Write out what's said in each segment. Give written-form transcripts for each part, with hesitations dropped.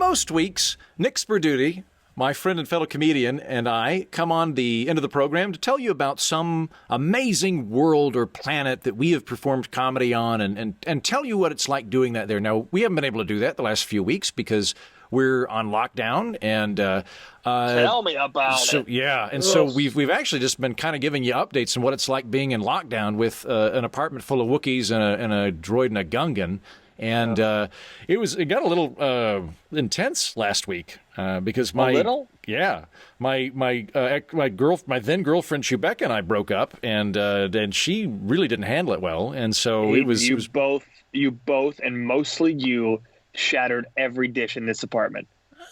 most weeks, Nick Sperdute, my friend and fellow comedian, and I come on the end of the program to tell you about some amazing world or planet that we have performed comedy on and tell you what it's like doing that there. Now, we haven't been able to do that the last few weeks because we're on lockdown, and tell me about it. Yeah, and so we've actually just been kind of giving you updates on what it's like being in lockdown with an apartment full of Wookiees and a droid and a Gungan. And it got a little intense last week because my then girlfriend Chewbacca and I broke up, and she really didn't handle it well, and so you both and mostly you shattered every dish in this apartment.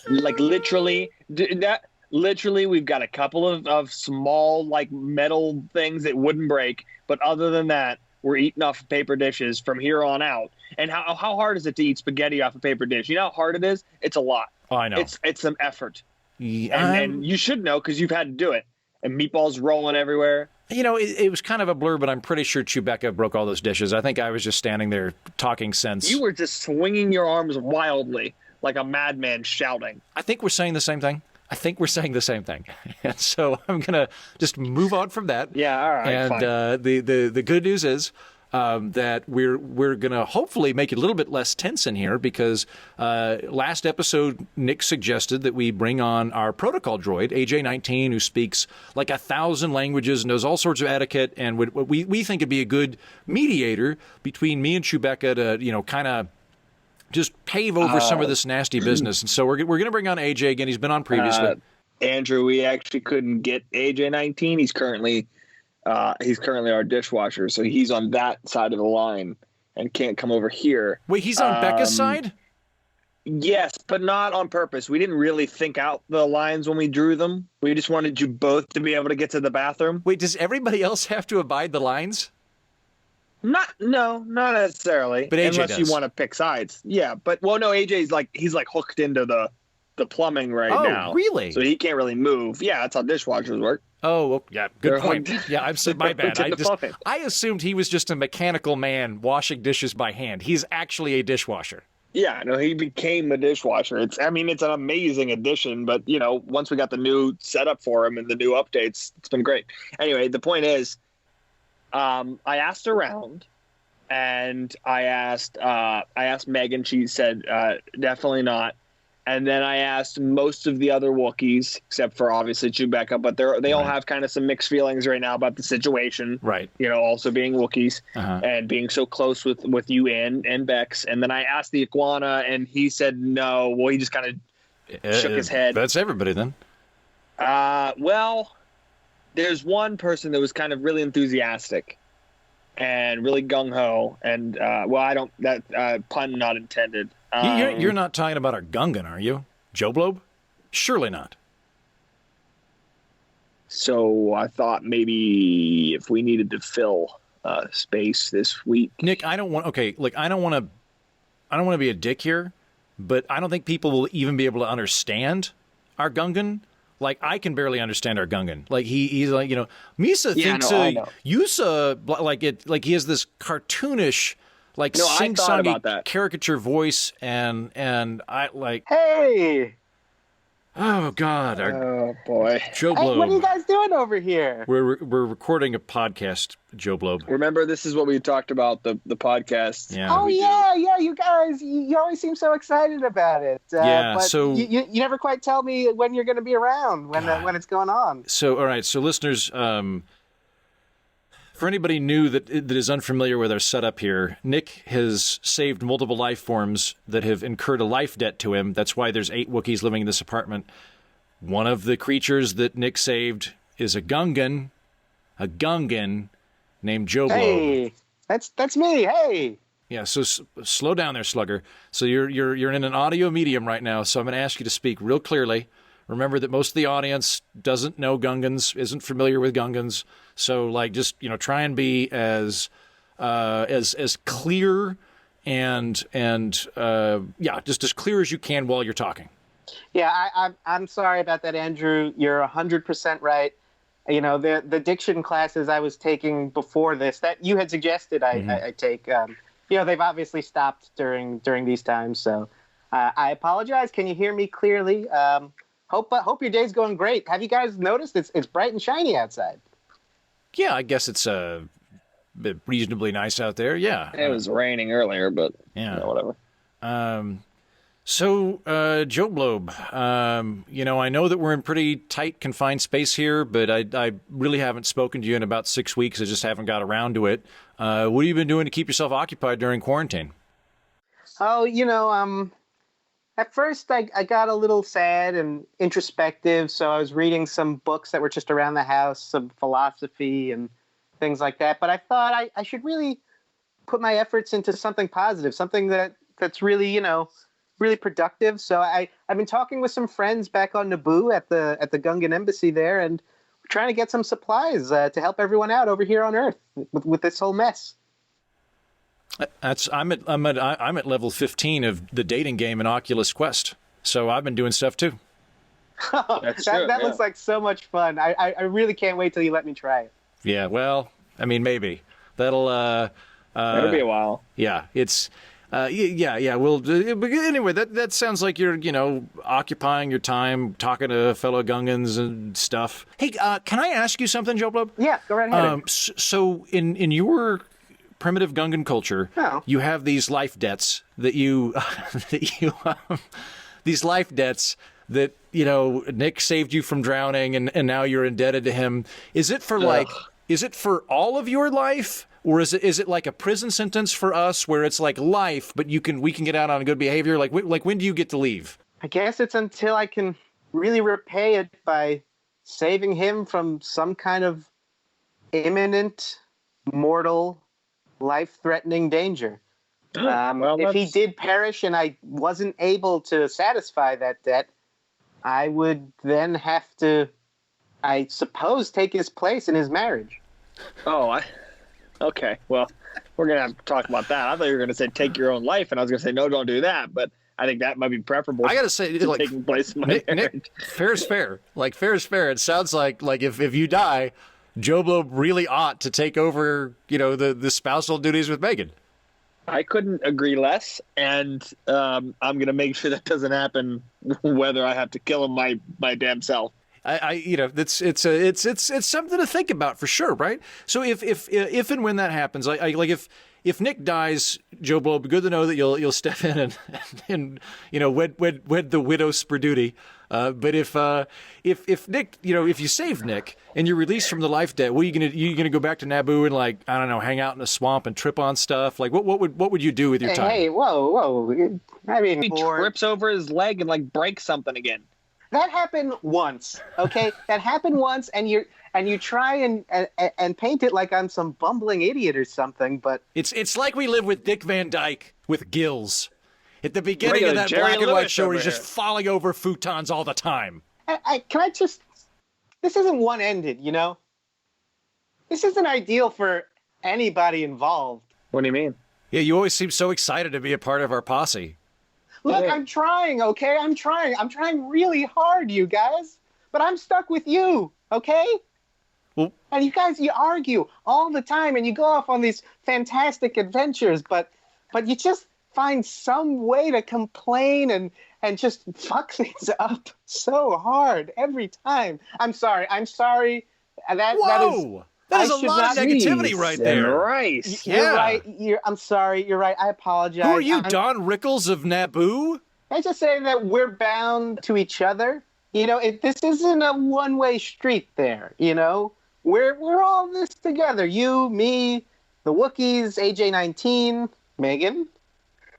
Like literally, we've got a couple of small like metal things that wouldn't break, but other than that, we're eating off of paper dishes from here on out. And how hard is it to eat spaghetti off a paper dish? You know how hard it is? It's a lot. Oh, I know. It's some effort. Yeah, and you should know because you've had to do it. And meatballs rolling everywhere. You know, it was kind of a blur, but I'm pretty sure Chewbacca broke all those dishes. I think I was just standing there talking sense. You were just swinging your arms wildly like a madman shouting. I think we're saying the same thing. And so I'm going to just move on from that. Yeah, all right, and fine. The good news is that we're going to hopefully make it a little bit less tense in here because last episode, Nick suggested that we bring on our protocol droid, AJ-19, who speaks like 1,000 languages and knows all sorts of etiquette, and we think it'd be a good mediator between me and Chewbacca to, kind of just pave over some of this nasty business. And so we're going to bring on AJ again. He's been on previously. Andrew, we actually couldn't get AJ-19. He's currently our dishwasher, so he's on that side of the line and can't come over here. Wait, he's on Becca's side? Yes, but not on purpose. We didn't really think out the lines when we drew them. We just wanted you both to be able to get to the bathroom. Wait, does everybody else have to abide the lines? Not necessarily. But AJ unless does. You want to pick sides. Yeah, but no, AJ's he's hooked into the plumbing right now. Oh, really? So he can't really move. Yeah, that's how dishwashers work. Oh, well, yeah, good point. Yeah, I'm my bad. I I assumed he was just a mechanical man washing dishes by hand. He's actually a dishwasher. Yeah, no, he became a dishwasher. It's an amazing addition, but once we got the new setup for him and the new updates, it's been great. Anyway, the point is, I asked around, and I asked Megan. She said definitely not. And then I asked most of the other Wookiees, except for obviously Chewbacca, but they all have kind of some mixed feelings right now about the situation. Right. Also being Wookiees and being so close with you and Bex. And then I asked the iguana, and he said no. Well, he just kind of shook his head. That's everybody then. Well, there's one person that was kind of really enthusiastic and really gung-ho. And, pun not intended. You're not talking about our Gungan, are you? Joblobe? Surely not. So I thought maybe if we needed to fill space this week. Nick, I don't want to be a dick here, but I don't think people will even be able to understand our Gungan. Like, I can barely understand our Gungan. Like, he's like, Misa thinks Yusa, like he has this cartoonish, sing-songy caricature voice, and I like... Hey! Oh, God. Oh, boy. Joblobe. Hey, what are you guys doing over here? We're recording a podcast, Joblobe. Remember, this is what we talked about, the podcast. Yeah. Oh, yeah, you guys, you always seem so excited about it. Yeah, but so... You never quite tell me when you're going to be around, when it's going on. So, all right, so listeners... For anybody new that is unfamiliar with our setup here, Nick has saved multiple life forms that have incurred a life debt to him. That's why there's 8 Wookiees living in this apartment. One of the creatures that Nick saved is a Gungan named Joblobe. Hey, that's me. Hey. Yeah, so slow down there, Slugger. So you're in an audio medium right now, so I'm going to ask you to speak real clearly. Remember that most of the audience doesn't know Gungans, isn't familiar with Gungans. So, just try and be as clear and just as clear as you can while you're talking. Yeah, I'm sorry about that, Andrew. You're 100% right. The diction classes I was taking before this that you had suggested I take. They've obviously stopped during these times. So I apologize. Can you hear me clearly? Hope your day's going great. Have you guys noticed it's bright and shiny outside? Yeah, I guess it's reasonably nice out there. Yeah, It was raining earlier, but yeah, whatever. So, Joblobe, I know that we're in pretty tight, confined space here, but I really haven't spoken to you in about 6 weeks. I just haven't got around to it. What have you been doing to keep yourself occupied during quarantine? Oh, at first I got a little sad and introspective, so I was reading some books that were just around the house, some philosophy and things like that. But I thought I should really put my efforts into something positive, something that's really, really productive. So I've been talking with some friends back on Naboo at the Gungan embassy there, and we're trying to get some supplies to help everyone out over here on Earth with this whole mess. I'm at level 15 of the dating game in Oculus Quest, so I've been doing stuff too. That looks like so much fun. I really can't wait till you let me try it. Yeah, well, I mean, maybe that'll It'll be a while. Yeah, it's yeah. Well, anyway, that sounds like you're occupying your time talking to fellow Gungans and stuff. Hey, can I ask you something, Joblobe? Yeah, go right ahead. So in your primitive Gungan culture, you have these life debts that you these life debts that Nick saved you from drowning, and now you're indebted to him. Is it for is it for all of your life? Or is it like a prison sentence for us where it's like life, but we can get out on good behavior? Like when do you get to leave? I guess it's until I can really repay it by saving him from some kind of imminent, mortal, life-threatening danger. If he did perish and I wasn't able to satisfy that debt, I would then have to, I suppose, take his place in his marriage. Okay, well, we're going to have to talk about that. I thought you were going to say take your own life, and I was going to say, no, don't do that. But I think that might be preferable. I got to say, taking place in my marriage. Nick, fair is fair. Like, fair is fair. It sounds like if you die, Joblobe really ought to take over, the spousal duties with Megan. I couldn't agree less, and I'm going to make sure that doesn't happen, whether I have to kill him my damn self. It's something to think about for sure, right? So if and when that happens, if Nick dies, Joblobe, good to know that you'll step in and wed the widow Sperdute. But if Nick, if you save Nick and you're released from the life debt, what are you gonna go back to Naboo and hang out in a swamp and trip on stuff? Like what would you do with your time? Hey, whoa! I mean, he trips over his leg and breaks something again. That happened once, okay? That happened once, and you try and paint it like I'm some bumbling idiot or something, but it's like we live with Dick Van Dyke with gills. At the beginning of that black and white show, he's just falling over futons all the time. This isn't one-ended, This isn't ideal for anybody involved. What do you mean? Yeah, you always seem so excited to be a part of our posse. Look, I'm trying, okay? I'm trying really hard, you guys. But I'm stuck with you, okay? Well, and you argue all the time, and you go off on these fantastic adventures, but you just find some way to complain and just fuck things up so hard every time. I'm sorry. That is a lot of negativity right there. Right. You're right. I'm sorry. You're right. I apologize. Who are you, Don Rickles of Naboo? I just say that we're bound to each other. This isn't a one-way street there. We're all this together. You, me, the Wookiees, AJ-19, Megan.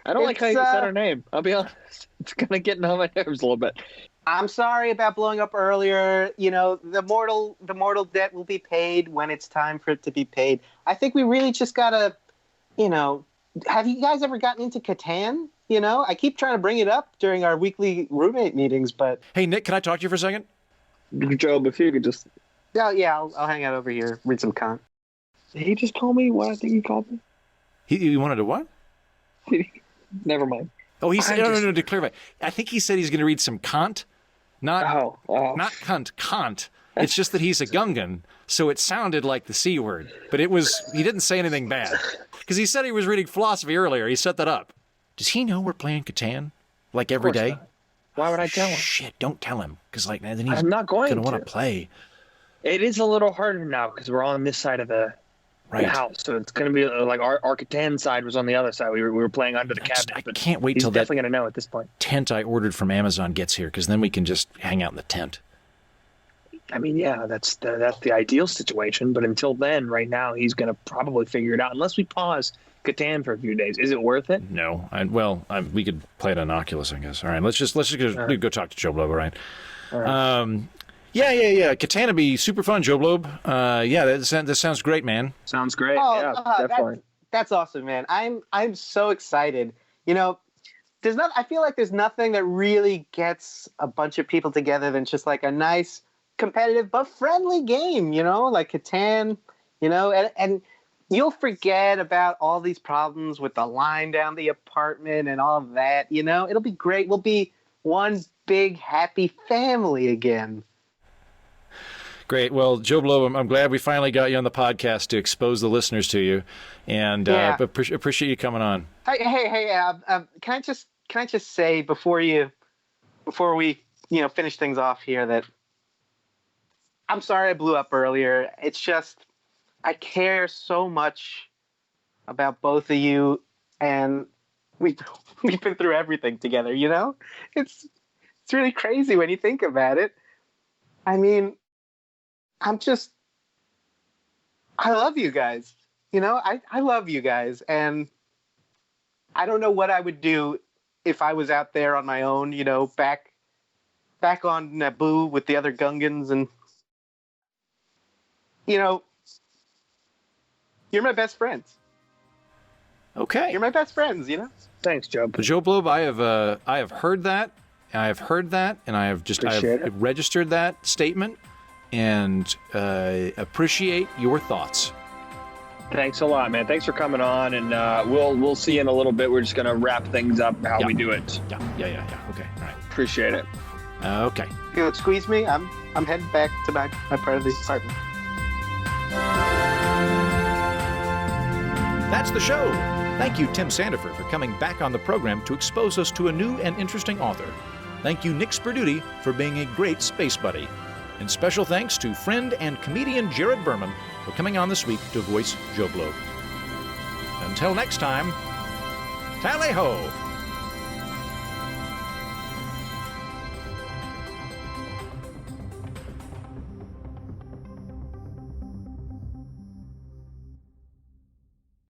I don't like how you said her name. I'll be honest. It's kind of getting on my nerves a little bit. I'm sorry about blowing up earlier. The mortal debt will be paid when it's time for it to be paid. I think we really just gotta, have you guys ever gotten into Catan? I keep trying to bring it up during our weekly roommate meetings, but... Hey, Nick, can I talk to you for a second? Job, if you could just... Yeah, I'll hang out over here, read some con. Did he just call me what I think he called me? He wanted to what? Never mind. Oh, he said, no, to clarify. I think he said he's going to read some Kant. Not cunt, Kant. It's just that he's a Gungan, so it sounded like the C word. But he didn't say anything bad. Because he said he was reading philosophy earlier. He set that up. Does he know we're playing Catan? Like every course day? not. Why would I tell him? Shit, don't tell him. Because like, then he's I'm not going gonna want to. to play. It is a little harder now because we're on this side of the house, so it's going to be like our Catan side was on the other side. We were playing under the cabinet. I but can't wait he's till that definitely going to know at this point. tent I ordered from Amazon gets here, because then we can just hang out in the tent. I mean, yeah, that's the ideal situation. But until then, right now, he's going to probably figure it out. Unless we pause Catan for a few days, is it worth it? No, we could play it on Oculus, I guess. All right, let's just go talk to Joblobe. All right. All right. Yeah. Catan would be super fun, Joblobe. Yeah, that sounds great, man. Sounds great. Oh, Yeah, definitely. That's awesome, man. I'm so excited. You know, I feel like there's nothing that really gets a bunch of people together than just like a nice, competitive but friendly game. You know, like Catan. You know, and you'll forget about all these problems with the line down the apartment and all of that. You know, it'll be great. We'll be one big happy family again. Great. Well, Joblobe, I'm glad we finally got you on the podcast to expose the listeners to you, and appreciate you coming on. Hey, can I just say before we finish things off here that I'm sorry I blew up earlier. It's just I care so much about both of you, and we've been through everything together. You know, it's really crazy when you think about it. I mean, I love you guys. You know, I love you guys, and I don't know what I would do if I was out there on my own, you know, back on Naboo with the other Gungans, and, you know, you're my best friends. Okay. You're my best friends, you know? Thanks, Job. Joblobe, I have heard that, and I have registered that statement, and appreciate your thoughts. Thanks a lot, man. Thanks for coming on, and we'll see you in a little bit. We're just gonna wrap things up how we do it. Yeah. Okay. All right. Appreciate it. Okay. If you would squeeze me, I'm heading back to my part of the apartment. That's the show. Thank you, Tim Sandifer, for coming back on the program to expose us to a new and interesting author. Thank you, Nick Sperdute, for being a great space buddy. And special thanks to friend and comedian Jared Berman for coming on this week to voice Joblobe. Until next time, tally-ho!